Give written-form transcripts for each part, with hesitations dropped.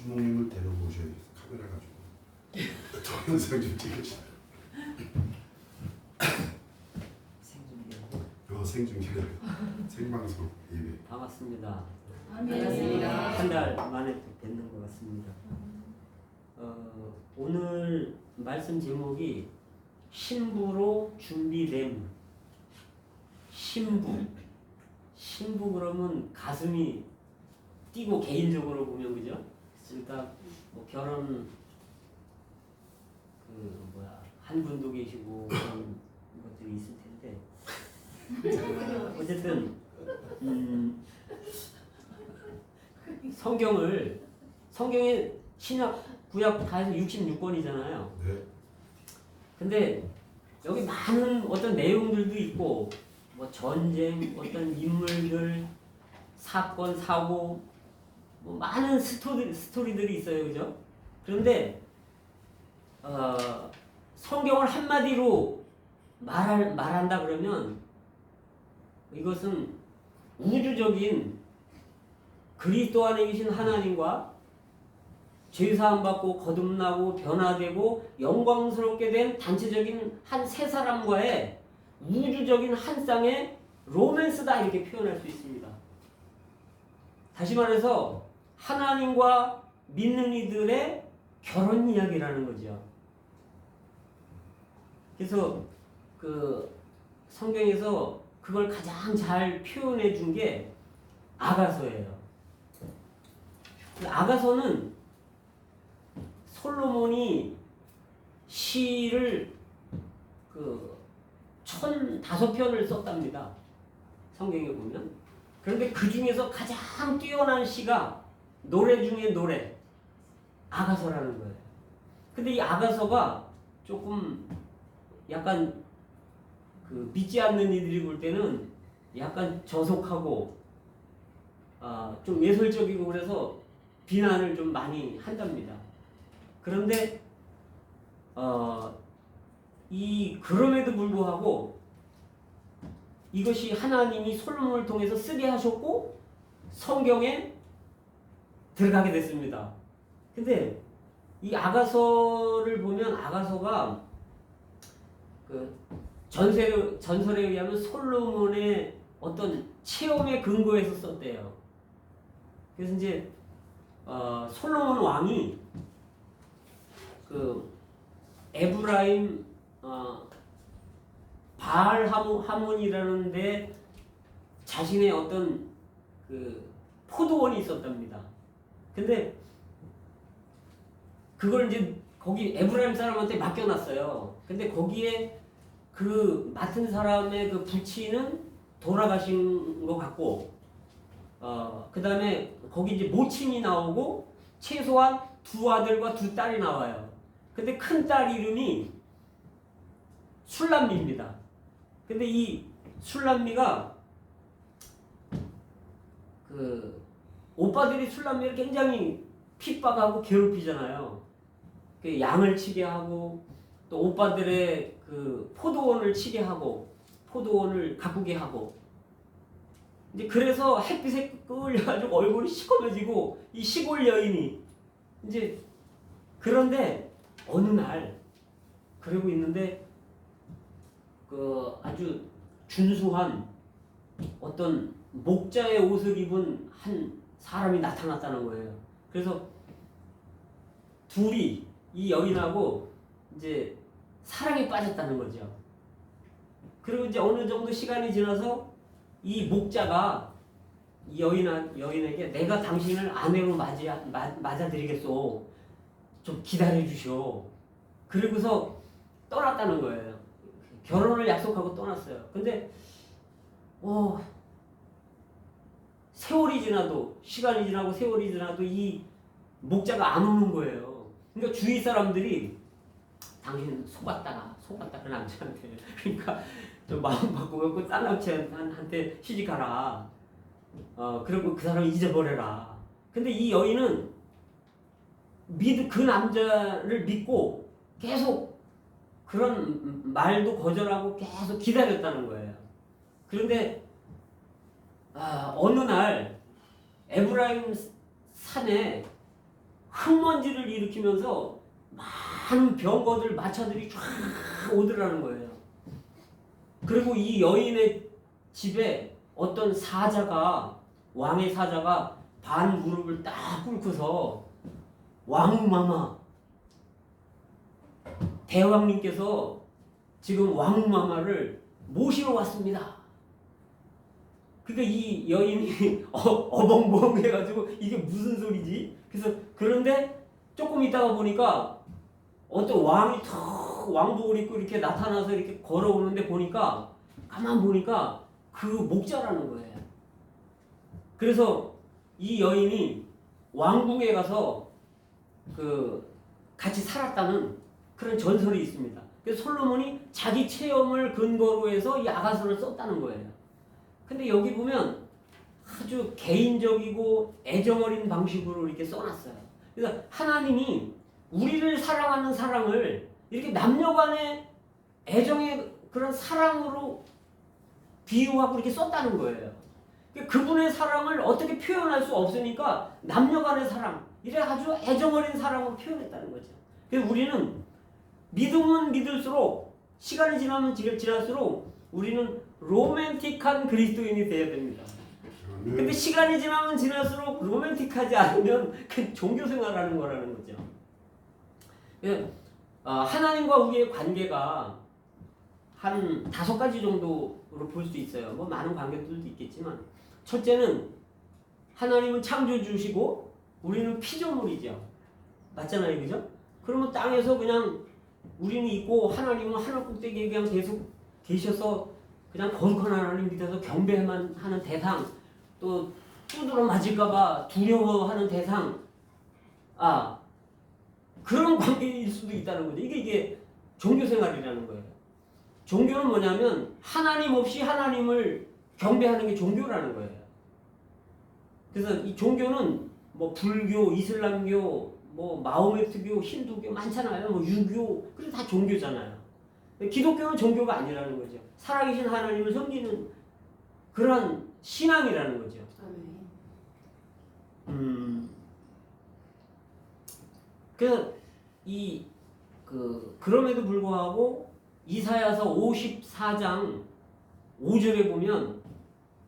주몽님을 데려오셔야겠어. 카메라 가지고 동영상 좀 찍으시라. 생중계 생방송 예배. 반갑습니다. 반갑습니다. 한 달 만에 뵙는 것 같습니다. 오늘 말씀 제목이 신부로 준비됨. 신부 그러면 가슴이 뛰고 개인적으로 보면 그죠? 그러니까 뭐 결혼 한 분도 계시고 그런 것들이 있을 텐데 어쨌든 성경에 신약 구약 다 해서 66권이잖아요. 네. 근데 여기 많은 어떤 내용들도 있고 뭐 전쟁, 어떤 인물들, 사건, 사고 뭐 많은 스토리들이 있어요. 그죠? 그런데 성경을 한마디로 말한다 그러면 이것은 우주적인 그리스도 안에 계신 하나님과 죄사함 받고 거듭나고 변화되고 영광스럽게 된 단체적인 한 세 사람과의 우주적인 한 쌍의 로맨스다 이렇게 표현할 수 있습니다. 다시 말해서 하나님과 믿는 이들의 결혼 이야기라는 거죠. 그래서 그 성경에서 그걸 가장 잘 표현해 준 게 아가서예요. 아가서는 솔로몬이 시를 1005편을 썼답니다. 성경에 보면. 그런데 그 중에서 가장 뛰어난 시가 노래 중에 노래, 아가서라는 거예요. 근데 이 아가서가 조금 약간 믿지 않는 이들이 볼 때는 약간 저속하고 좀 예술적이고 그래서 비난을 좀 많이 한답니다. 그런데 그럼에도 불구하고 이것이 하나님이 솔로몬을 통해서 쓰게 하셨고 성경에 들어가게 됐습니다. 근데 이 아가서를 보면 아가서가 전설에 의하면 솔로몬의 어떤 체험에 근거해서 썼대요. 그래서 이제 솔로몬 왕이 에브라임 바알 하몬이라는 데 자신의 어떤 포도원이 있었답니다. 근데 그걸 이제 거기 에브라임 사람한테 맡겨놨어요. 근데 거기에 그 맡은 사람의 그 부친은 돌아가신 것 같고, 그 다음에 거기 이제 모친이 나오고 최소한 2아들과 2딸이 나와요. 근데 큰 딸 이름이 술람미입니다. 근데 이 술람미가 오빠들이 술람미를 굉장히 핍박하고 괴롭히잖아요. 양을 치게 하고 또 오빠들의 포도원을 치게 하고 포도원을 가꾸게 하고 이제 그래서 햇빛에 끌려가지고 얼굴이 시커매지고 이 시골 여인이 이제 그런데 어느 날 그러고 있는데 아주 준수한 어떤 목자의 옷을 입은 한 사람이 나타났다는 거예요. 그래서 둘이 이 여인하고 이제 사랑에 빠졌다는 거죠. 그리고 이제 어느 정도 시간이 지나서 이 목자가 이 여인에게 내가 당신을 아내로 맞아드리겠소. 좀 기다려 주시오. 그리고서 떠났다는 거예요. 결혼을 약속하고 떠났어요. 근데 세월이 지나도 시간이 지나고 세월이 지나도 이 목자가 안 오는 거예요. 그러니까 주위 사람들이 당신 속았다 그 남자한테. 그러니까 좀 마음 바꾸고 딴 남자한테 시집가라. 그리고 그 사람 잊어버려라. 근데 이 여인은 그 남자를 믿고 계속 그런 말도 거절하고 계속 기다렸다는 거예요. 그런데 어느 날 에브라임 산에 흙먼지를 일으키면서 많은 병거들, 마차들이 쫙 오더라는 거예요. 그리고 이 여인의 집에 어떤 사자가, 왕의 사자가 반 무릎을 딱 꿇고서 왕마마, 대왕님께서 지금 왕마마를 모시러 왔습니다. 그러니까 이 여인이 어벙벙 해가지고 이게 무슨 소리지? 그래서 그런데 조금 있다가 보니까 어떤 왕이 턱 왕복을 입고 이렇게 나타나서 이렇게 걸어오는데 보니까 가만 보니까 그 목자라는 거예요. 그래서 이 여인이 왕궁에 가서 그 같이 살았다는 그런 전설이 있습니다. 그래서 솔로몬이 자기 체험을 근거로 해서 이 아가서를 썼다는 거예요. 근데 여기 보면 아주 개인적이고 애정어린 방식으로 이렇게 써놨어요. 그래서 하나님이 우리를 사랑하는 사랑을 이렇게 남녀간의 애정의 그런 사랑으로 비유하고 이렇게 썼다는 거예요. 그분의 사랑을 어떻게 표현할 수 없으니까 남녀간의 사랑, 이래 아주 애정어린 사랑으로 표현했다는 거죠. 그래서 우리는 믿으면 믿을수록, 시간이 지나면 지날수록 우리는 로맨틱한 그리스도인이 되어야 됩니다. 근데 시간이 지나면 지날수록 로맨틱하지 않으면 그 종교 생활하는 거라는 거죠. 하나님과 우리의 관계가 한 5가지 정도로 볼 수 있어요. 뭐 많은 관계들도 있겠지만, 첫째는 하나님은 창조주시고 우리는 피조물이죠. 맞잖아요, 그죠? 그러면 땅에서 그냥 우리는 있고 하나님은 하늘 꼭대기에 그냥 계속 계셔서 그냥 거룩한 하나님 밑에서 경배만 하는 대상, 또 두드러 맞을까봐 두려워하는 대상, 그런 관계일 수도 있다는 거죠. 이게 종교생활이라는 거예요. 종교는 뭐냐면 하나님 없이 하나님을 경배하는 게 종교라는 거예요. 그래서 이 종교는 뭐 불교, 이슬람교, 뭐 마호메트교, 힌두교 많잖아요. 뭐 유교, 그래서 다 종교잖아요. 기독교는 종교가 아니라는 거죠. 살아계신 하나님을 섬기는 그러한 신앙이라는 거죠. 그럼에도 불구하고 이사야서 54장 5절에 보면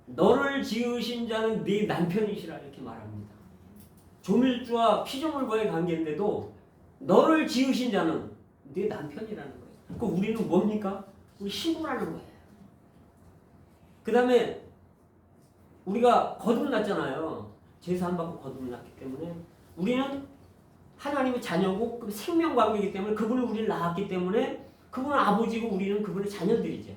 너를 지으신 자는 네 남편이시라 이렇게 말합니다. 조밀주와 피조물과의 관계인데도 너를 지으신 자는 네 남편이라는 거예요. 그 우리는 뭡니까? 우리 신부라는 거예요. 그 다음에 우리가 거듭났잖아요. 제사 안 받고 거듭났기 때문에 우리는 하나님의 자녀고 그 생명관계이기 때문에 그분이 우리를 낳았기 때문에 그분은 아버지고 우리는 그분의 자녀들이죠.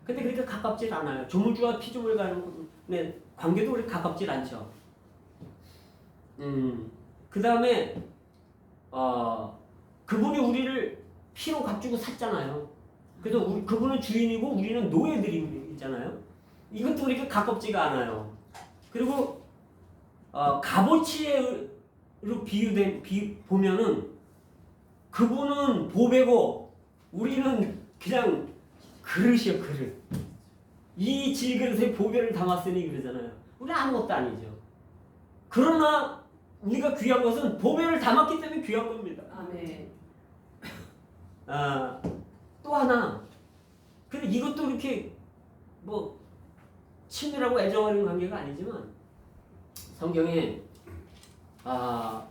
근데 그렇게 가깝질 않아요. 조물주와 피조물 간의 관계도 그렇게 가깝질 않죠. 그 다음에 그분이 우리를 피로 값주고 샀잖아요. 그래서 그분은 주인이고 우리는 노예들이 있잖아요. 이것도 그렇게 가깝지가 않아요. 그리고 값어치로 보면은 그분은 보배고 우리는 그냥 그릇이요, 그릇. 이 질그릇에 보배를 담았으니 그러잖아요. 우리는 아무것도 아니죠. 그러나 우리가 귀한 것은 보배를 담았기 때문에 귀한 겁니다. 아멘. 또 하나. 근데 이것도 이렇게 뭐 친밀하고 애정하는 관계가 아니지만 성경에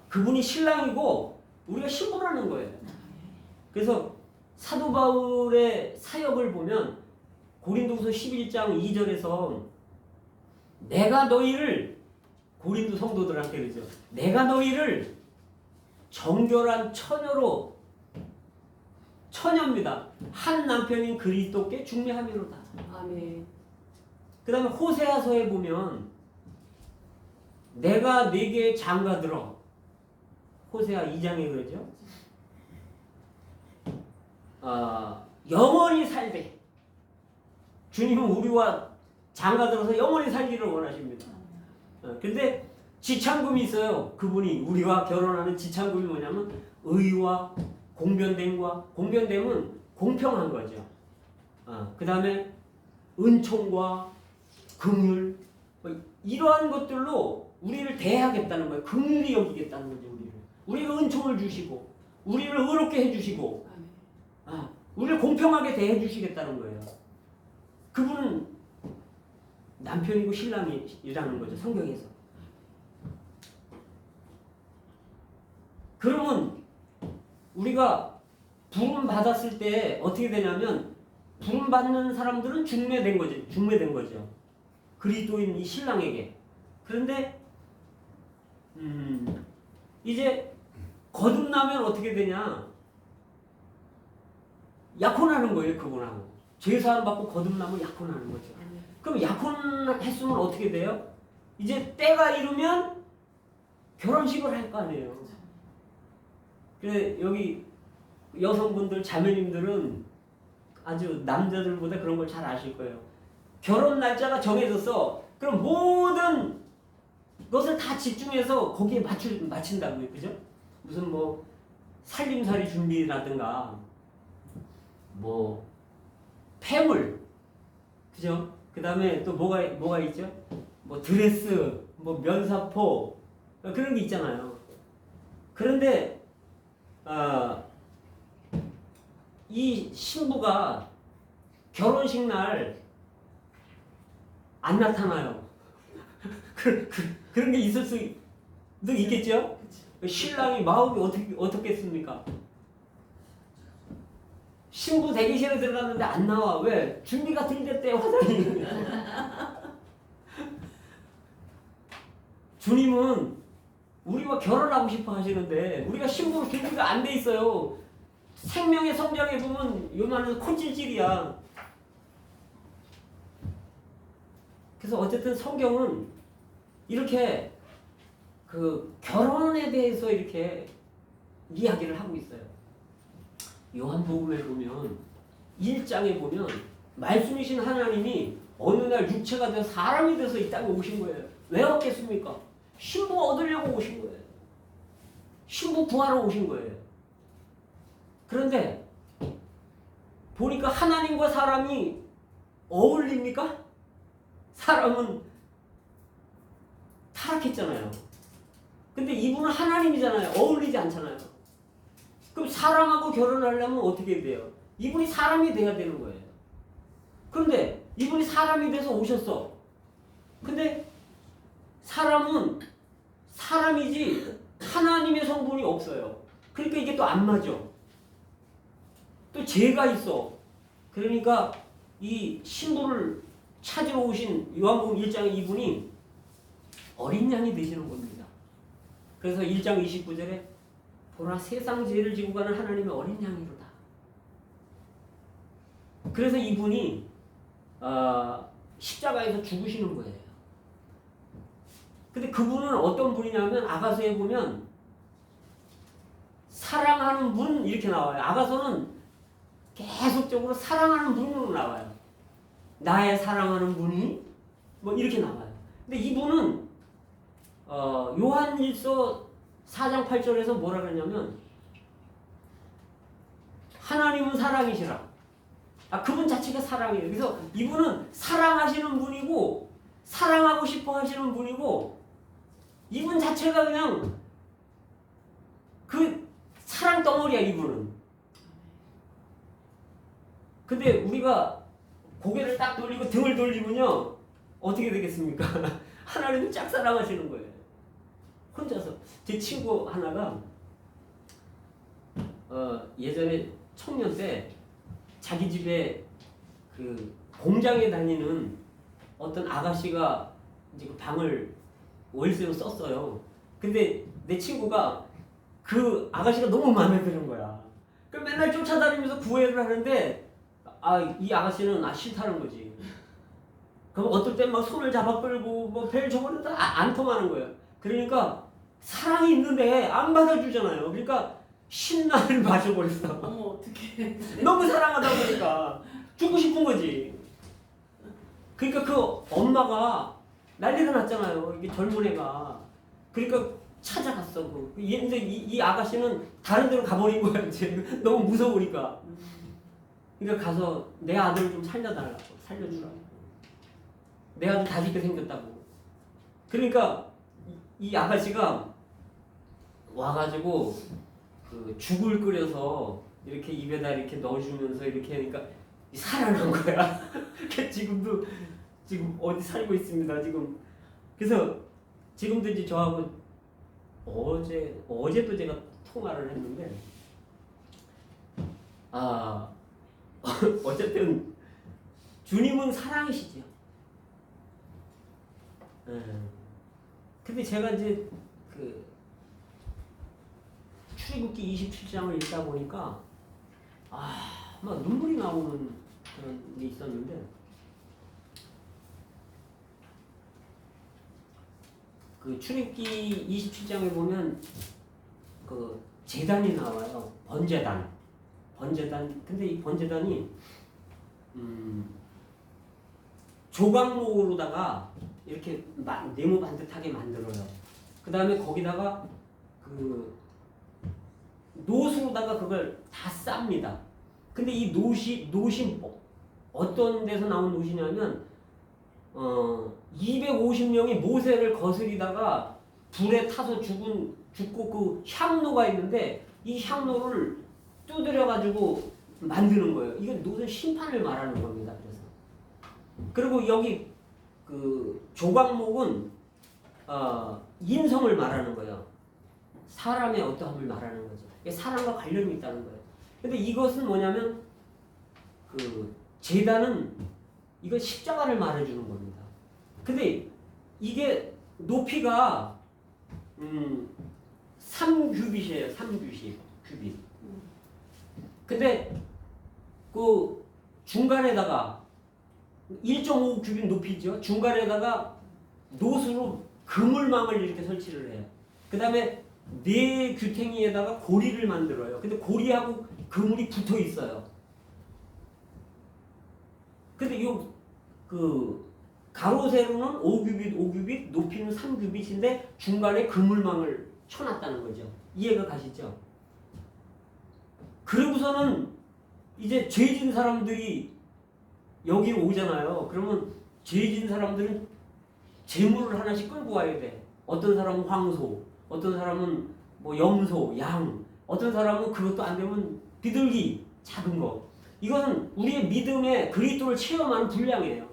그분이 신랑이고 우리가 신부라는 거예요. 그래서 사도 바울의 사역을 보면 고린도후서 11장 2절에서 내가 너희를, 고린도 성도들한테 그러죠. 내가 너희를 정결한 처녀로, 처녀입니다. 한 남편인 그리스도께 중매하미로다. 아멘. 그 다음에 호세아서에 보면 내가 네게 장가들어, 호세아 2장에 그러죠. 영원히 살되, 주님은 우리와 장가들어서 영원히 살기를 원하십니다. 근데 지창금이 있어요. 그분이 우리와 결혼하는 지창금이 뭐냐면 의와 공변됨은 공평한 거죠. 그 다음에 은총과 긍휼, 이러한 것들로 우리를 대하겠다는 거예요. 긍휼히 여기겠다는 거죠. 우리에게 은총을 주시고 우리를 의롭게 해주시고 우리를 공평하게 대해주시겠다는 거예요. 그분은 남편이고 신랑이라는 거죠, 성경에서. 그러면 우리가 부름 받았을 때 어떻게 되냐면 부름 받는 사람들은 중매된 거죠. 그리스도인 이 신랑에게. 그런데 이제 거듭나면 어떻게 되냐? 약혼하는 거예요, 그분하고. 죄사함 받고 거듭나면 약혼하는 거죠. 그럼 약혼했으면 어떻게 돼요? 이제 때가 이르면 결혼식을 할 거 아니에요. 그래 여기 여성분들 자매님들은 아주 남자들보다 그런 걸 잘 아실 거예요. 결혼 날짜가 정해졌어. 그럼 모든 것을 다 집중해서 거기에 맞춘다고요, 그죠? 무슨 뭐 살림살이 준비라든가 뭐 폐물, 그죠? 그 다음에 또 뭐가 있죠? 뭐 드레스, 뭐 면사포 그런 게 있잖아요. 그런데 이 신부가 결혼식 날 안 나타나요. 그런 게 있을 수도 있겠죠? 신랑이 마음이 어떻겠습니까? 신부 대기실에 들어갔는데 안 나와. 왜? 준비가 덜 됐대요, 화장이. 주님은 우리와 결혼하고 싶어 하시는데 우리가 신부 준비가 안 돼 있어요. 생명의 성장에 보면 요만한 콧질질이야. 그래서 어쨌든 성경은 이렇게 그 결혼에 대해서 이렇게 이야기를 하고 있어요. 요한복음에 보면 1장에 보면 말씀이신 하나님이 어느 날 육체가 돼서 사람이 돼서 이 땅에 오신 거예요. 왜 왔겠습니까? 신부 얻으려고 오신 거예요. 신부 구하러 오신 거예요. 그런데 보니까 하나님과 사람이 어울립니까? 사람은 타락했잖아요. 근데 이분은 하나님이잖아요. 어울리지 않잖아요. 그럼 사람하고 결혼하려면 어떻게 돼요? 이분이 사람이 돼야 되는 거예요. 그런데 이분이 사람이 돼서 오셨어. 근데 사람은 사람이지 하나님의 성분이 없어요. 그러니까 이게 또 안 맞아. 또 죄가 있어. 그러니까 이 신부를 찾으러 오신 요한복음 1장 이분이 어린 양이 되시는 겁니다. 그래서 1장 29절에 보라 세상 죄를 지고 가는 하나님의 어린 양이로다. 그래서 이분이 십자가에서 죽으시는 거예요. 근데 그분은 어떤 분이냐면 아가서에 보면 사랑하는 분 이렇게 나와요. 아가서는 계속적으로 사랑하는 분으로 나와요. 나의 사랑하는 분이 뭐 이렇게 나와요. 근데 이분은 요한일서 4장 8절에서 뭐라 그러냐면 하나님은 사랑이시라. 그분 자체가 사랑이에요. 그래서 이분은 사랑하시는 분이고 사랑하고 싶어 하시는 분이고 이분 자체가 그냥 그 사랑 덩어리야, 이분은. 근데 우리가 고개를 딱 돌리고 등을 돌리면요 어떻게 되겠습니까? 하나님은 짝사랑하시는 거예요. 혼자서. 제 친구 하나가 예전에 청년 때 자기 집에 그 공장에 다니는 어떤 아가씨가 이제 그 방을 월세로 썼어요. 근데 내 친구가 그 아가씨가 너무 마음에 드는 거야. 그럼 맨날 쫓아다니면서 구애를 하는데 이 아가씨는 싫다는 거지. 그럼 어떨 땐 막 손을 잡아 끌고 뭐 벨 저거는 안 통하는 거예요. 그러니까 사랑이 있는데 안 받아주잖아요. 그러니까 신나를 마셔버렸어. 어머 어떡해. 너무 사랑하다 보니까 죽고 싶은 거지. 그러니까 그 엄마가 난리가 났잖아요. 이게 젊은 애가. 그러니까 찾아갔어. 근데 이 아가씨는 다른 데로 가버린 거야. 이제 너무 무서우니까. 그러니까 가서 내 아들을 좀 살려달라고. 살려주라고. 내 아들 다 죽게 생겼다고. 그러니까 이 아가씨가 와가지고 그 죽을 끓여서 이렇게 입에다 이렇게 넣어주면서 이렇게 하니까 살아난 거야. 지금도 지금 어디 살고 있습니다. 지금 그래서 지금도 이제 저하고 어제도 제가 통화를 했는데 어쨌든 주님은 사랑이시죠. 근데 제가 이제 그 출애굽기 27장을 읽다 보니까 막 눈물이 나오는 그런 게 있었는데 그 출애굽기 27장에 보면 그 제단이 나와요. 번제단. 근데 이 번제단이 조각목으로다가 이렇게 네모 반듯하게 만들어요. 그 다음에 거기다가 그 노수로다가 그걸 다 쌉니다. 근데 이 노시 어떤 데서 나온 노시냐면 250명이 모세를 거스리다가 불에 타서 죽고 그 향로가 있는데 이 향로를 두드려 가지고 만드는 거예요. 이건 노는 심판을 말하는 겁니다. 그래서 그리고 여기 그 조각목은 인성을 말하는 거예요. 사람의 어떠함을 말하는 거죠. 사람과 관련이 있다는 거예요. 근데 이것은 뭐냐면 그 제단은 이건 십자가를 말해주는 겁니다. 근데 이게 높이가 3규빗이에요. 3규빗. 근데 그 중간에다가 1.5규빗 높이죠. 중간에다가 노수로 그물망을 이렇게 설치를 해요. 그 다음에 네 규탱이에다가 고리를 만들어요. 근데 고리하고 그물이 붙어 있어요. 근데 그 가로 세로는 5규빗, 높이는 3규빗인데 중간에 그물망을 쳐놨다는 거죠. 이해가 가시죠? 그러고서는 이제 죄진 사람들이 여기 오잖아요. 그러면 죄진 사람들은 재물을 하나씩 끌고 와야 돼. 어떤 사람은 황소, 어떤 사람은 뭐 염소, 양, 어떤 사람은 그것도 안 되면 비둘기, 작은 거. 이거는 우리의 믿음의 그리스도를 체험하는 분량이에요.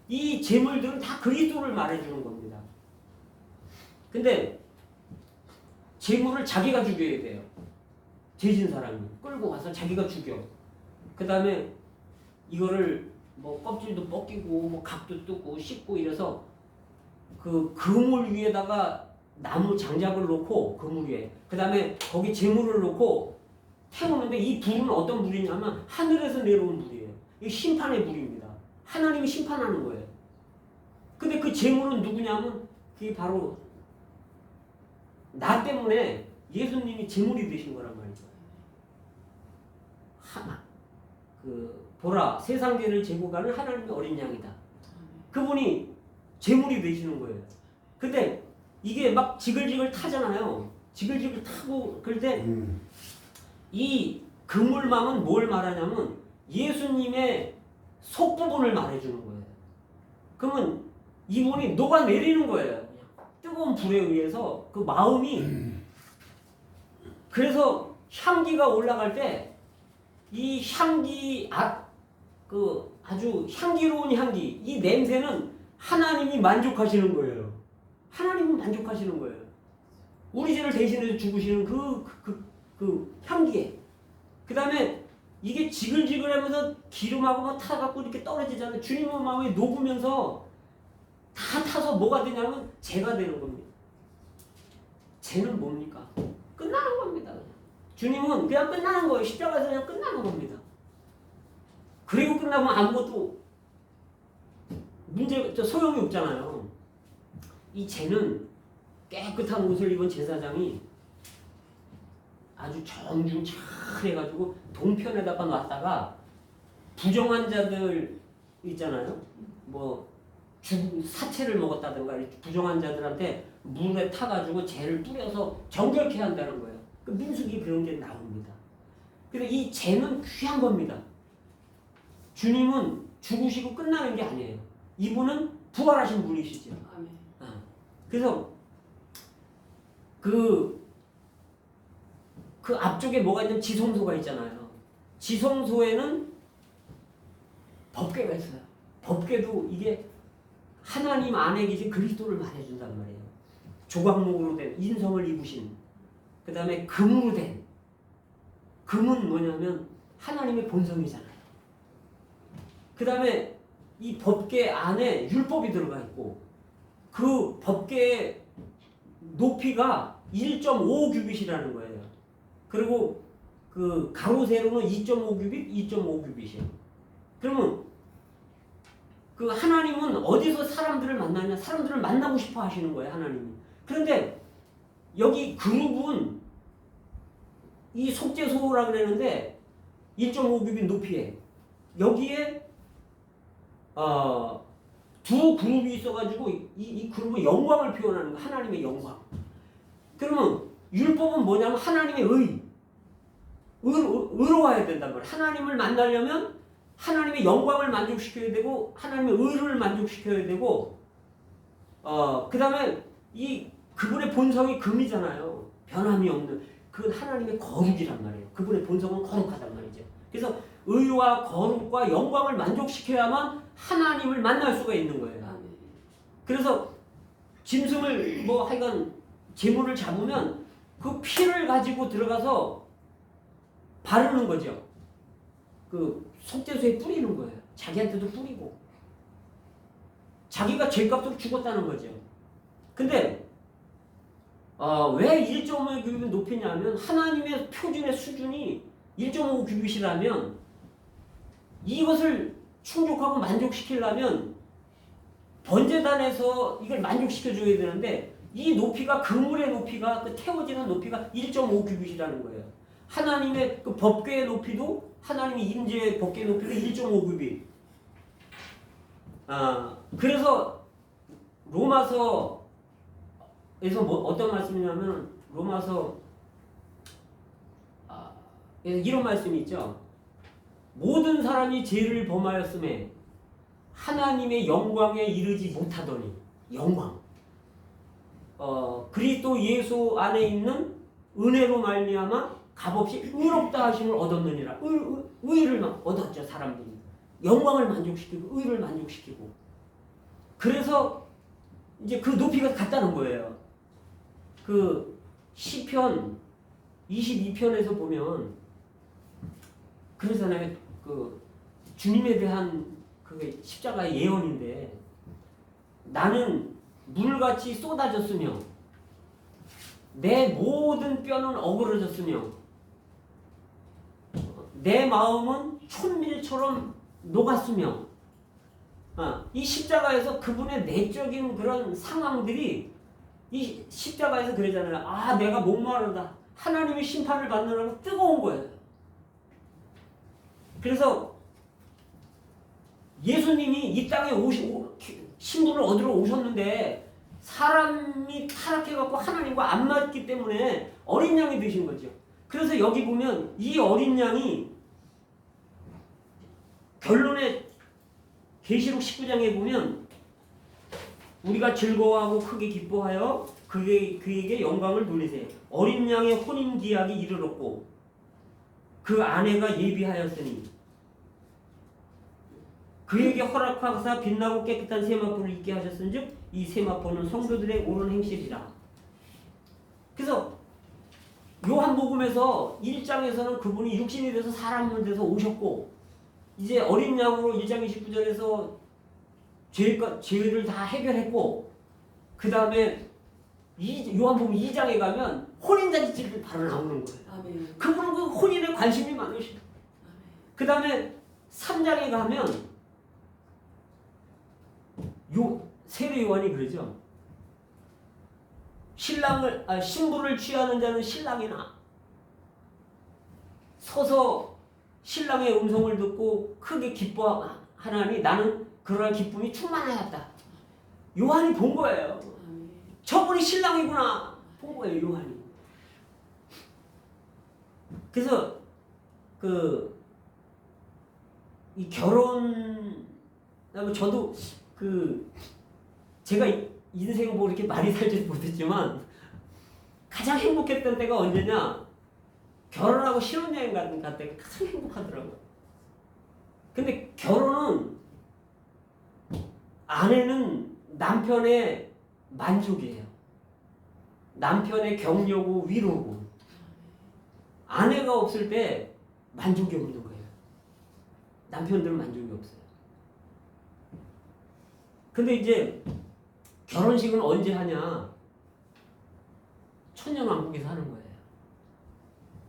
이 재물들은 다 그리스도를 말해주는 겁니다. 근데 재물을 자기가 죽여야 돼요. 죄진 사람이 끌고 가서 자기가 죽여. 그 다음에 이거를 뭐 껍질도 벗기고 뭐 각도 뜯고 씻고 이래서 그 그물 위에다가 나무 장작을 놓고 그물 위에 그 다음에 거기 재물을 놓고 태우는데 이 불은 어떤 불이냐면 하늘에서 내려온 불이에요. 이게 심판의 불입니다. 하나님이 심판하는 거예요. 근데 그 재물은 누구냐면 그게 바로 나 때문에 예수님이 재물이 되신 거란 말이죠. 보라 세상 죄를 지고 가는 하나님의 어린 양이다. 그분이 재물이 되시는 거예요. 근데 이게 막 지글지글 타잖아요. 지글지글 타고 그럴 때 이 그물망은 뭘 말하냐면 예수님의 속부분을 말해주는 거예요. 그러면 이분이 녹아내리는 거예요. 뜨거운 불에 의해서 그 마음이 그래서 향기가 올라갈 때 이 향기 아주 향기로운 향기 이 냄새는 하나님이 만족하시는 거예요. 하나님은 만족하시는 거예요. 우리 죄를 대신해서 죽으시는 그 향기에 그 다음에 이게 지글지글하면서 기름하고 막 타갖고 이렇게 떨어지잖아요. 주님의 마음에 녹으면서 다 타서 뭐가 되냐면 죄가 되는 겁니다. 죄는 뭡니까? 끝나는 겁니다. 주님은 그냥 끝나는 거예요. 십자가에서 그냥 끝나는 겁니다. 그리고 끝나면 아무것도 소용이 없잖아요. 이 죄는 깨끗한 옷을 입은 제사장이 아주 정중 잘 해가지고 동편에다가 놨다가 부정한 자들 있잖아요. 뭐 사체를 먹었다든가 부정한 자들한테 물에 타가지고 죄를 뿌려서 정결케 한다는 거예요. 그 민수기 그런 게 나옵니다. 근데 이 죄는 귀한 겁니다. 주님은 죽으시고 끝나는 게 아니에요. 이분은 부활하신 분이시죠. 아멘. 그래서 그 앞쪽에 뭐가 있냐면 지성소가 있잖아요. 지성소에는 법궤가 있어요. 법궤도 이게 하나님 안에 계신 그리스도를 말해준단 말이에요. 조각목으로 된 인성을 입으신, 그 다음에 금으로 된, 금은 뭐냐면 하나님의 본성이잖아요. 그 다음에 이 법궤 안에 율법이 들어가 있고, 그 법궤의 높이가 1.5 규빗이라는 거예요. 그리고 그 가로 세로는 2.5 규빗, 2.5 규빗이에요. 그러면 그 하나님은 어디서 사람들을 만나냐? 사람들을 만나고 싶어 하시는 거예요, 하나님이. 그런데 여기 그룹은 이 속죄소라 그러는데 1.5 규빗 높이에 여기에 두 그룹이 있어가지고 이 그룹의 영광을 표현하는 거, 하나님의 영광. 그러면 율법은 뭐냐면 하나님의 의로워야 된단 말이에요. 하나님을 만나려면 하나님의 영광을 만족시켜야 되고 하나님의 의를 만족시켜야 되고 그 다음에 이 그분의 본성이 금이잖아요. 변함이 없는 그건 하나님의 거룩이란 말이에요. 그분의 본성은 거룩하단 말이죠. 그래서 의와 거룩과 영광을 만족시켜야만 하나님을 만날 수가 있는 거예요. 그래서 짐승을 뭐 하여간 제물을 잡으면 그 피를 가지고 들어가서 바르는 거죠. 그 속죄소에 뿌리는 거예요. 자기한테도 뿌리고 자기가 죄값으로 죽었다는 거죠. 근데 왜 1.5 규빗 높이냐면 하나님의 표준의 수준이 1.5 규빗이라면 이것을 충족하고 만족시키려면 번제단에서 이걸 만족시켜줘야 되는데 이 높이가 그물의 높이가 그 태워지는 높이가 1.5 규빗이라는 거예요. 하나님의 그 법궤의 높이도 하나님의 임재의 법궤의 높이도 1.5 규빗. 그래서 로마서에서 뭐 어떤 말씀이냐면 로마서 이런 말씀이 있죠. 모든 사람이 죄를 범하였음에 하나님의 영광에 이르지 못하더니 영광. 그리스도 예수 안에 있는 은혜로 말미암아 값없이 의롭다 하심을 얻었느니라. 의를 얻었죠. 사람들이 영광을 만족시키고 의를 만족시키고. 그래서 이제 그 높이가 같다는 거예요. 그 시편 22편에서 보면 그러잖아요. 그 주님에 대한 그게 십자가의 예언인데 나는 물같이 쏟아졌으며 내 모든 뼈는 어그러졌으며 내 마음은 촛밀처럼 녹았으며 이 십자가에서 그분의 내적인 그런 상황들이 이 십자가에서 그러잖아요. 내가 목마르다. 하나님의 심판을 받느라고 뜨거운 거예요. 그래서 예수님이 이 땅에 신분을 얻으러 오셨는데 사람이 타락해갖고 하나님과 안 맞기 때문에 어린 양이 되신 거죠. 그래서 여기 보면 이 어린 양이 결론에 계시록 19장에 보면 우리가 즐거워하고 크게 기뻐하여 그에게 영광을 돌리세요. 어린 양의 혼인 기약이 이르렀고 그 아내가 예비하였으니 그에게 허락하사 빛나고 깨끗한 세마포를 입게 하셨은즉 이 세마포는 성도들의 옳은 행실이라. 그래서 요한복음에서 1장에서는 그분이 육신이 돼서 사람이 돼서 오셨고 이제 어린 양으로 1장 29절에서 죄를 다 해결했고 그 다음에 요한복음 2장에 가면 혼인잔치집이 바로 나오는 거예요. 아멘. 그분은 그 혼인에 관심이 많으시고 그 다음에 3장에 가면 세례 요한이 그러죠. 신부를 취하는 자는 신랑이나 서서 신랑의 음성을 듣고 크게 기뻐하나니 나는 그러한 기쁨이 충만하였다. 요한이 본 거예요. 저분이 신랑이구나 본 거예요. 요한이. 그래서 이 결혼 저도 제가 인생 이렇게 많이 살지는 못했지만 가장 행복했던 때가 언제냐? 결혼하고 신혼여행 갈 때 가장 행복하더라고요. 근데 결혼은 아내는 남편의 만족이에요. 남편의 격려고 위로고. 아내가 없을 때 만족이 없는 거예요. 남편들은 만족이 없어요. 근데 이제 결혼식은 언제 하냐? 천년왕국에서 하는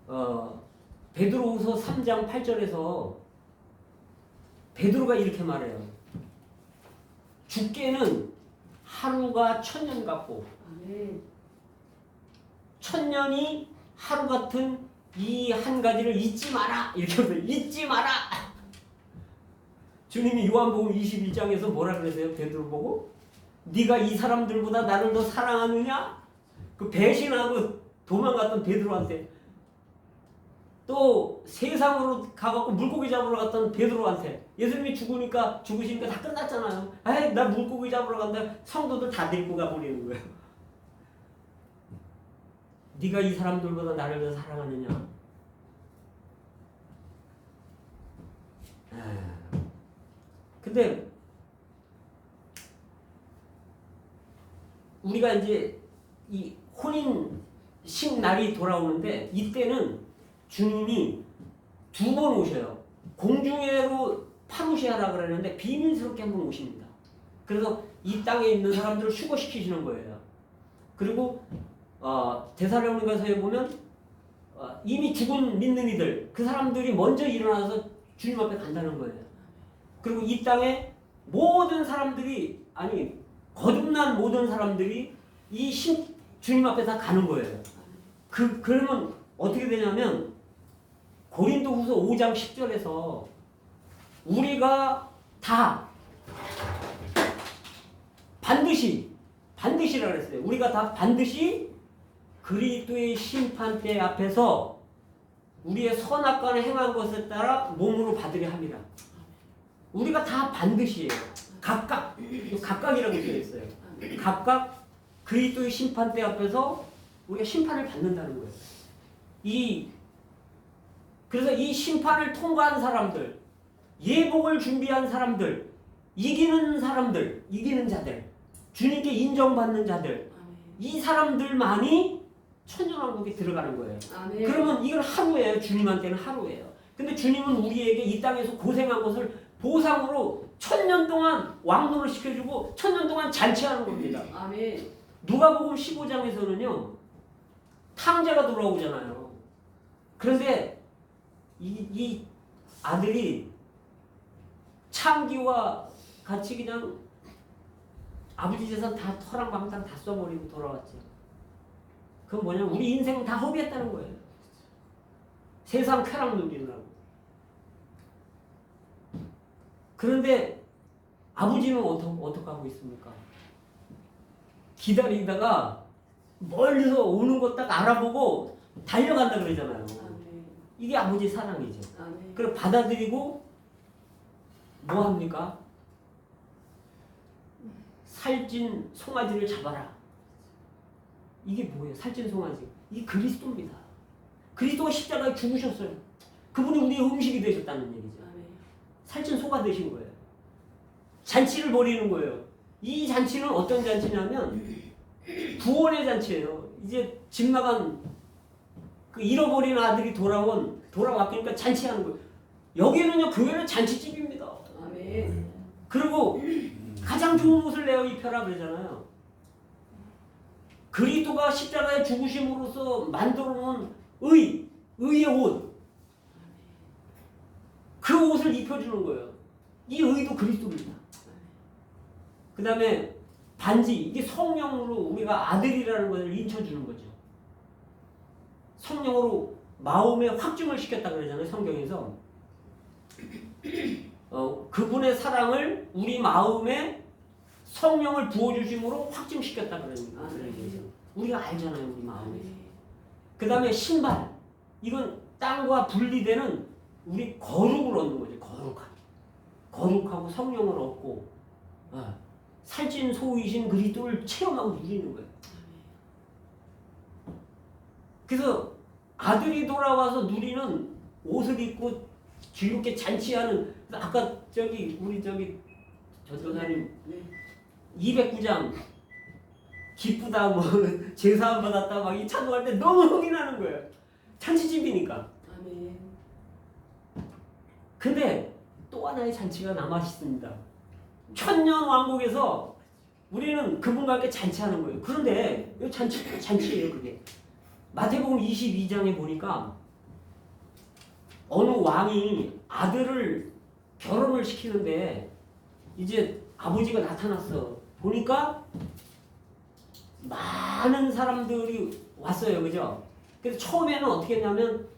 거예요. 베드로후서 3장 8절에서 베드로가 이렇게 말해요. 주께는 하루가 천년 같고 천년이 하루 같은 이 한 가지를 잊지 마라. 이렇게 해서 잊지 마라. 주님이 요한복음 21장에서 뭐라 그러세요? 베드로 보고 네가 이 사람들보다 나를 더 사랑하느냐? 그 배신하고 도망갔던 베드로한테 또 세상으로 가갖고 물고기 잡으러 갔던 베드로한테 예수님이 죽으시니까 다 끝났잖아요. 아이 나 물고기 잡으러 간다. 성도들 다 데리고 가버리는 거예요. 네가 이 사람들보다 나를 더 사랑하느냐? 근데 우리가 이제 이 혼인식 날이 돌아오는데 이때는 주님이 2번 오셔요. 공중에로 파루시아라 그러는데 비밀스럽게 한번 오십니다. 그래서 이 땅에 있는 사람들을 휴거시키시는 거예요. 그리고 데살로니가서에 보면 이미 죽은 믿는 이들 그 사람들이 먼저 일어나서 주님 앞에 간다는 거예요. 그리고 이 땅에 모든 사람들이 거듭난 모든 사람들이 주님 앞에 다 가는 거예요. 그러면 어떻게 되냐면 고린도후서 5장 10절에서 우리가 다 반드시라 그랬어요. 우리가 다 반드시 그리스도의 심판대 앞에서 우리의 선악과는 행한 것에 따라 몸으로 받으려 함이라. 우리가 다 반드시예요. 각각이라고 되어 있어요. 각각 그리스도의 심판대 앞에서 우리가 심판을 받는다는 거예요. 그래서 이 심판을 통과한 사람들, 예복을 준비한 사람들, 이기는 자들, 주님께 인정받는 자들, 이 사람들만이 천년왕국에 들어가는 거예요. 아멘. 그러면 이건 하루예요. 주님한테는 하루예요. 근데 주님은 우리에게 이 땅에서 고생한 것을 보상으로 1000년 동안 왕노를 시켜주고 1000년 동안 잔치하는 겁니다. 아멘. 누가복음 15장에서는요. 탕자가 돌아오잖아요. 그런데 이 아들이 창기와 같이 그냥 아버지 재산 다 터랑방탕 다 써버리고 돌아왔죠. 그건 뭐냐? 우리 인생 다 허비했다는 거예요. 세상 쾌락 누리느라고. 그런데 아버지는 어떻게 하고 있습니까? 기다리다가 멀리서 오는 거 딱 알아보고 달려간다 그러잖아요. 아멘. 이게 아버지 사랑이죠. 아멘. 그걸 받아들이고 뭐 합니까? 살찐 송아지를 잡아라. 이게 뭐예요? 살찐 송아지. 이게 그리스도입니다. 그리스도가 십자가에 죽으셨어요. 그분이 우리의 음식이 되셨다는 얘기죠. 아멘. 살찐 소가 되신 거예요. 잔치를 벌이는 거예요. 이 잔치는 어떤 잔치냐면 구원의 잔치예요. 이제 집 나간 그 잃어버린 아들이 돌아왔으니까 잔치하는 거예요. 여기는요 교회는 잔치집입니다. 아멘. 그리고 가장 좋은 옷을 내어 입혀라 그러잖아요. 그리스도가 십자가에 죽으심으로써 만들어 놓은 의의 옷. 그 옷을 입혀주는 거예요. 이 의도 그리스도입니다. 그 다음에 반지, 이게 성령으로 우리가 아들이라는 것을 인쳐주는 거죠. 성령으로 마음에 확증을 시켰다 그러잖아요. 성경에서. 그분의 사랑을 우리 마음에 성령을 부어주심으로 확증시켰다 그러는 거죠. 우리가 알잖아요. 우리 마음에. 그 다음에 신발. 이건 땅과 분리되는 우리 거룩을 얻는 거죠. 거룩하고 성령을 얻고 살찐 소이신 그리스도를 체험하고 누리는 거예요. 그래서 아들이 돌아와서 누리는 옷을 입고 즐겁게 잔치하는, 아까 우리 전도사님 네. 209장 기쁘다 뭐 제사 받았다 막 이 찬송할 때 너무 흥이 나는 거예요. 잔치집이니까. 아멘. 근데 또 하나의 잔치가 남아 있습니다. 천년 왕국에서 우리는 그분과 함께 잔치하는 거예요. 그런데 이 잔치예요, 그게. 마태복음 22장에 보니까 어느 왕이 아들을 결혼을 시키는데 이제 아버지가 나타났어. 보니까 많은 사람들이 왔어요, 그죠? 그래서 처음에는 어떻게 했냐면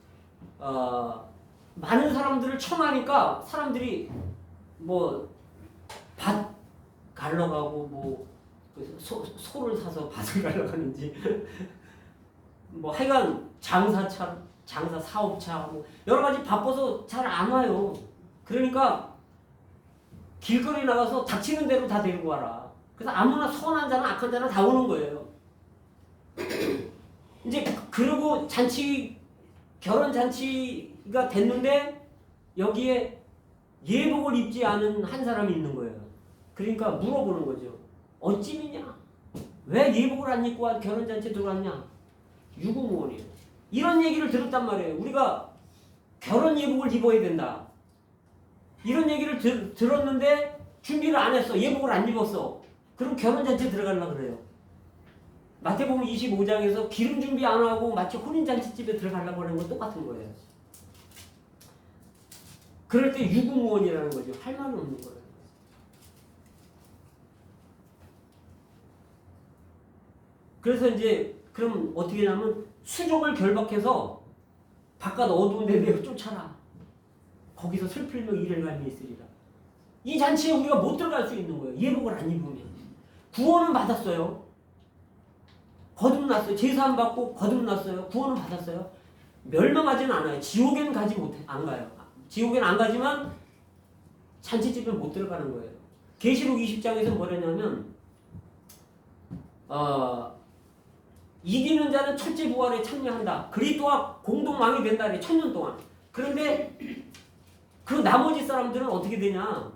많은 사람들을 청하니까 사람들이 뭐 밭 갈러가고 뭐 소를 사서 밭을 갈러가는지 뭐 하여간 장사 사업차 뭐 여러 가지 바빠서 잘 안 와요. 그러니까 길거리 나가서 닥치는 대로 다 데리고 와라. 그래서 아무나 선한 자나 악한 자나 다 오는 거예요. 이제 그러고 결혼 잔치가 됐는데 여기에 예복을 입지 않은 한 사람이 있는 거예요. 그러니까 물어보는 거죠. 어찌미냐? 왜 예복을 안 입고 결혼 잔치에 들어왔냐? 유구무원이에요. 이런 얘기를 들었단 말이에요. 우리가 결혼 예복을 입어야 된다. 이런 얘기를 들었는데 준비를 안 했어. 예복을 안 입었어. 그럼 결혼 잔치에 들어가려고 그래요. 마태복음 25장에서 기름 준비 안 하고 마치 혼인잔치집에 들어가려고 하는 건 똑같은 거예요. 그럴 때 유구무원이라는 거죠. 할 말은 없는 거예요. 그래서 이제 그럼 어떻게 하냐면 수족을 결박해서 바깥 어두운 데 내어 쫓아라. 거기서 슬플며 이를 갈미 있으리라. 이 잔치에 우리가 못 들어갈 수 있는 거예요. 예복을 안 입으면. 구원은 받았어요. 거듭났어요. 제사 안 받고 거듭났어요. 구원은 받았어요. 멸망하지는 않아요. 지옥에는 안 가요. 지옥에는 안 가지만 잔치집에 못 들어가는 거예요. 계시록 20장에서 뭐라냐면 이기는 자는 첫째 부활에 참여한다. 그리스도와 공동 왕이 된다. 1000년 동안. 그런데 그 나머지 사람들은 어떻게 되냐?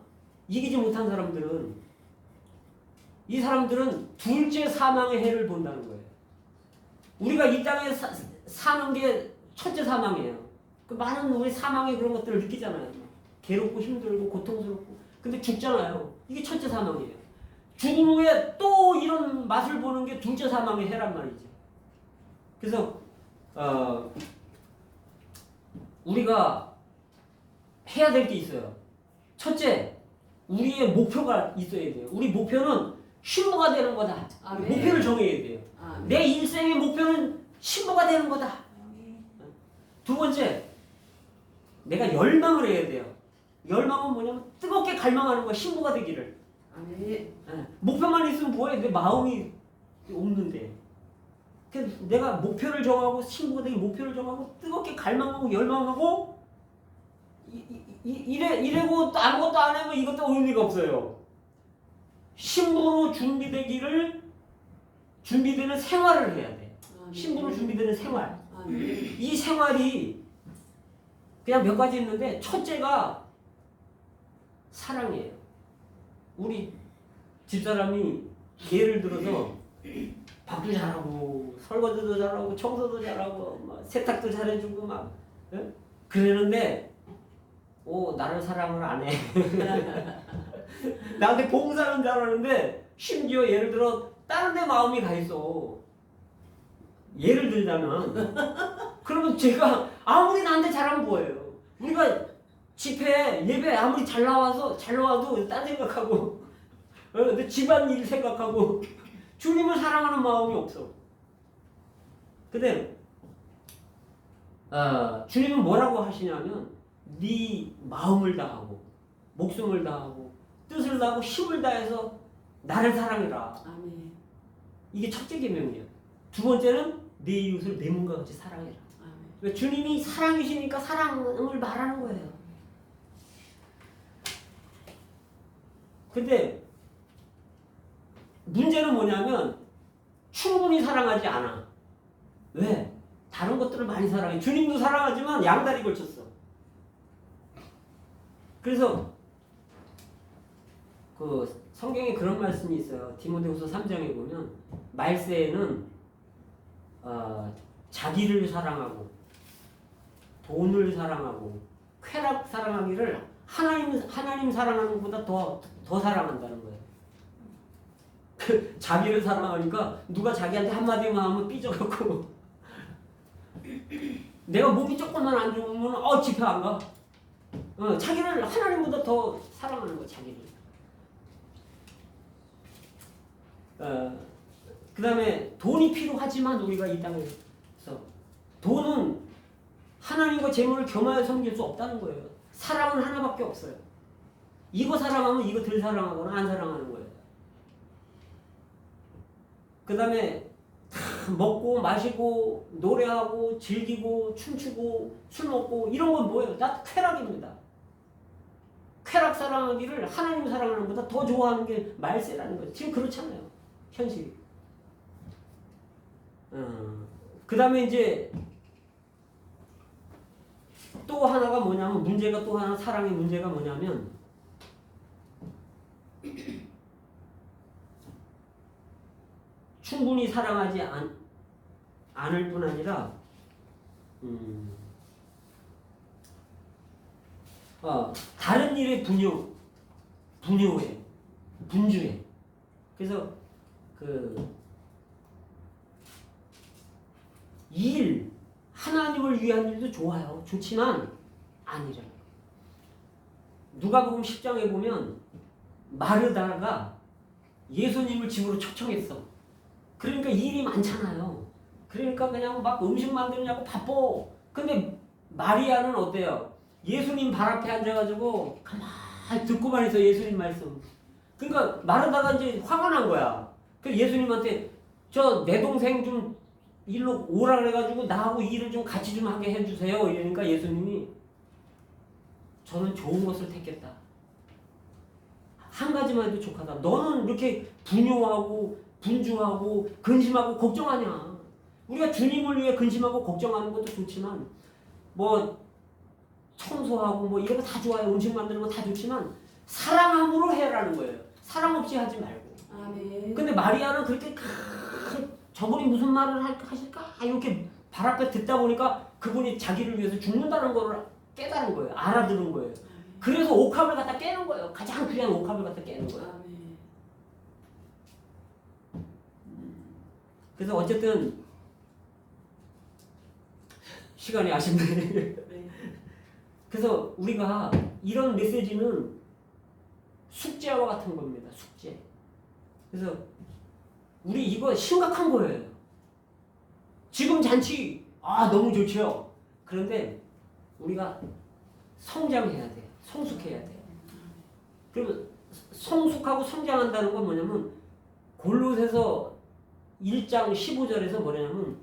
이기지 못한 사람들은 이 사람들은 둘째 사망의 해를 본다는 거예요. 우리가 이 땅에 사는 게 첫째 사망이에요. 그 많은 우리 사망의 그런 것들을 느끼잖아요. 괴롭고 힘들고 고통스럽고. 근데 죽잖아요. 이게 첫째 사망이에요. 죽은 후에 또 이런 맛을 보는 게 둘째 사망의 해란 말이죠. 그래서 우리가 해야 될 게 있어요. 첫째, 우리의 목표가 있어야 돼요. 우리 목표는 신부가 되는 거다. 아멘. 목표를 정해야 돼요. 아멘. 내 인생의 목표는 신부가 되는 거다. 두 번째, 내가 열망을 해야 돼요. 열망은 뭐냐면 뜨겁게 갈망하는 거야. 신부가 되기를. 아멘. 목표만 있으면 뭐해? 내 마음이 없는데. 그래서 내가 목표를 정하고 신부가 되기 목표를 정하고 뜨겁게 갈망하고 열망하고 이래고 또 아무것도 안 하면 이것도 의미가 없어요. 신부로 준비되는 생활을 해야 돼. 신부로 준비되는 생활. 이 생활이 그냥 몇 가지 있는데 첫째가 사랑이에요. 우리 집사람이 예를 들어서 밥도 잘하고 설거지도 잘하고 청소도 잘하고 막 세탁도 잘해주고 막 그러는데 나를 사랑을 안 해. 나한테 봉사는 잘하는데 심지어 예를 들어 다른 데 마음이 가 있어. 예를 들자면 그러면 제가 아무리 나한테 잘하면 뭐예요? 우리가 집회 예배 아무리 잘 나와도 딴 생각하고 내 집안일 생각하고 주님을 사랑하는 마음이 없어. 근데 주님은 뭐라고 하시냐면 네 마음을 다하고 목숨을 다하고 뜻을 다하고 힘을 다해서 나를 사랑해라. 아멘. 이게 첫째 계명이에요. 두 번째는 내 이웃을 내 몸과 같이 사랑해라. 아멘. 주님이 사랑이시니까 사랑을 말하는 거예요. 근데 문제는 뭐냐면 충분히 사랑하지 않아. 왜? 다른 것들을 많이 사랑해. 주님도 사랑하지만 양다리 걸쳤어. 그래서 그 성경에 그런 말씀이 있어요. 디모데후서 3장에 보면 말세에는 자기를 사랑하고 돈을 사랑하고 쾌락 사랑하기를 하나님 사랑하는 것보다 더 사랑한다는 거예요. 자기를 사랑하니까 누가 자기한테 한마디만 하면 삐져갖고 내가 몸이 조금만 안 좋으면 집회 안 가. 자기를 하나님보다 더 사랑하는 거야, 자기를. 그 다음에 돈이 필요하지만 우리가 이 땅에서 돈은 하나님과 재물을 겸하여 섬길 수 없다는 거예요. 사랑은 하나밖에 없어요. 이거 사랑하면 이거 덜 사랑하거나 안 사랑하는 거예요. 그 다음에 먹고 마시고 노래하고 즐기고 춤추고 술 먹고 이런 건 뭐예요? 다 쾌락입니다. 쾌락 사랑하기를 하나님 사랑하는 것보다 더 좋아하는 게 말세라는 거예요. 지금 그렇잖아요. 현실이. 그 다음에 이제 또 하나가 뭐냐면 문제가 또 하나 사랑의 문제가 뭐냐면 충분히 사랑하지 않을 뿐 아니라 다른 일에 분주해. 그래서 일 하나님을 위한 일도 좋아요. 좋지만 아니잖아요. 누가복음 10장에 보면 마르다가 예수님을 집으로 초청했어. 그러니까 일이 많잖아요. 그러니까 그냥 막 음식 만드느냐고 바빠. 근데 마리아는 어때요? 예수님 발 앞에 앉아가지고 가만히 듣고만 있어. 예수님 말씀. 그러니까 마르다가 이제 화가 난 거야. 그래서 예수님한테 내 동생 좀 일로 오라 그래가지고 나하고 일을 좀 같이 좀 하게 해주세요. 이러니까 예수님이 저는 좋은 것을 택했다. 한 가지만 해도 족하다. 너는 이렇게 분요하고 분주하고 근심하고 걱정하냐. 우리가 주님을 위해 근심하고 걱정하는 것도 좋지만 뭐 청소하고 뭐 이런 거 다 좋아요. 음식 만드는 거 다 좋지만 사랑함으로 해라는 거예요. 사랑 없이 하지 말고. 아멘. 근데 마리아는 그렇게 저분이 무슨 말을 하실까? 이렇게 발 앞에 듣다 보니까 그분이 자기를 위해서 죽는다는 걸 깨달은 거예요. 알아들은 거예요. 그래서 옥합을 갖다 깨는 거예요. 가장 귀한 옥합을 갖다 깨는 거예요. 아멘. 그래서 어쨌든 시간이 아쉽네. 네. 그래서 우리가 이런 메시지는 숙제와 같은 겁니다. 숙제. 그래서 우리 이거 심각한 거예요. 지금 잔치 너무 좋죠. 그런데 우리가 성장해야 돼요. 성숙해야 돼요. 그러면 성숙하고 성장한다는 건 뭐냐면 골로새서 1장 15절에서 뭐냐면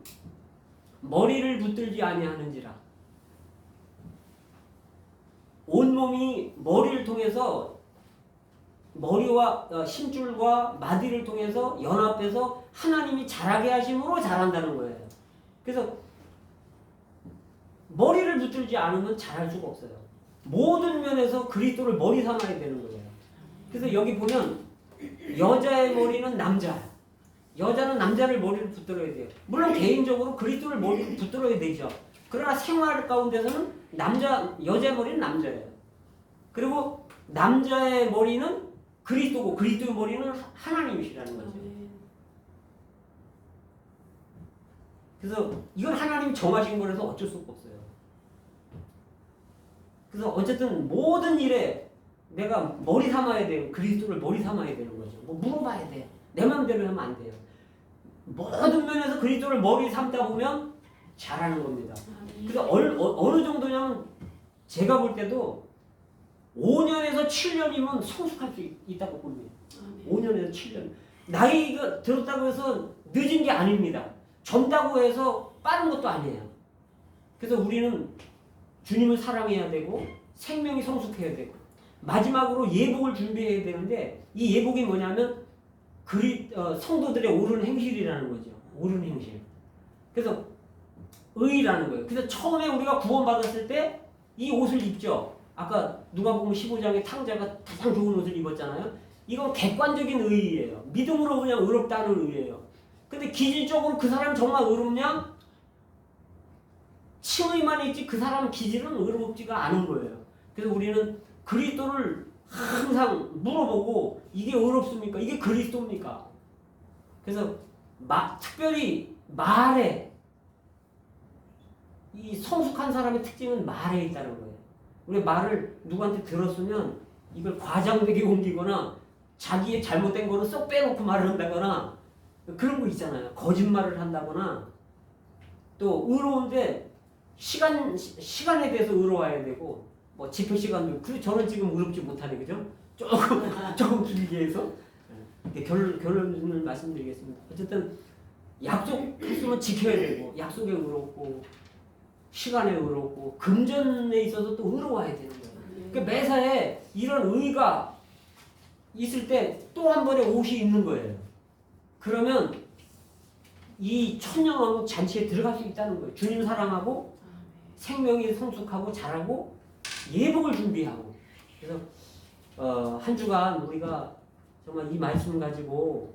머리를 붙들지 아니하는지라. 온몸이 머리를 통해서 머리와 심줄과 마디를 통해서 연합해서 하나님이 자라게 하심으로 자란다는 거예요. 그래서 머리를 붙들지 않으면 자랄 수가 없어요. 모든 면에서 그리스도를 머리 삼아야 되는 거예요. 그래서 여기 보면 여자의 머리는 남자, 여자는 남자를 머리를 붙들어야 돼요. 물론 개인적으로 그리스도를 머리를 붙들어야 되죠. 그러나 생활 가운데서는 여자의 머리는 남자예요. 그리고 남자의 머리는 그리스도고 그리스도의 머리는 하나님이시라는 거죠. 그래서 이건 하나님 정하신 거라서 어쩔 수가 없어요. 그래서 어쨌든 모든 일에 내가 머리 삼아야 돼요. 그리스도를 머리 삼아야 되는 거죠. 뭐 물어봐야 돼요. 내 마음대로 하면 안 돼요. 모든 면에서 그리스도를 머리 삼다 보면 잘하는 겁니다. 그래서 어느 정도냐면 제가 볼 때도 5년에서 7년이면 성숙할 수 있다고 봅니다. 5년에서 7년. 나이가 들었다고 해서 늦은 게 아닙니다. 젊다고 해서 빠른 것도 아니에요. 그래서 우리는 주님을 사랑해야 되고 생명이 성숙해야 되고 마지막으로 예복을 준비해야 되는데 이 예복이 뭐냐면 성도들의 옳은 행실이라는 거죠. 옳은 행실. 그래서 의라는 거예요. 그래서 처음에 우리가 구원받았을 때 이 옷을 입죠. 아까 누가복음 15장에 탕자가 가장 좋은 옷을 입었잖아요. 이건 객관적인 의예요. 믿음으로 그냥 의롭다는 의예요. 근데 기질적으로 그 사람 정말 의롭냐? 칭의만 있지 그 사람 기질은 의롭지가 않은 거예요. 그래서 우리는 그리스도를 항상 물어보고 이게 의롭습니까? 이게 그리스도입니까? 그래서 특별히 말에 이 성숙한 사람의 특징은 말에 있다는 거예요. 우리 말을 누구한테 들었으면 이걸 과장되게 옮기거나 자기의 잘못된 거는 쏙 빼놓고 말을 한다거나 그런 거 있잖아요. 거짓말을 한다거나 또 의로운데 시간에 대해서 의로워야 되고 뭐 집회 시간도 그리고 저는 지금 의롭지 못하네 그죠? 조금 길게 해서 결론을 말씀드리겠습니다. 어쨌든 약속했으면 지켜야 되고 약속에 의롭고 시간에 의롭고 금전에 있어서 또 의로워야 되는 거예요. 그러니까 매사에 이런 의가 있을 때 또 한 번의 옷이 있는 거예요. 그러면 이 천년왕국 잔치에 들어갈 수 있다는 거예요. 주님 사랑하고 생명이 성숙하고 자라고 예복을 준비하고. 그래서 한 주간 우리가 정말 이 말씀 가지고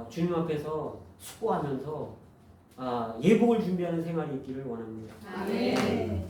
주님 앞에서 숙고하면서 예복을 준비하는 생활이 있기를 원합니다. 아멘.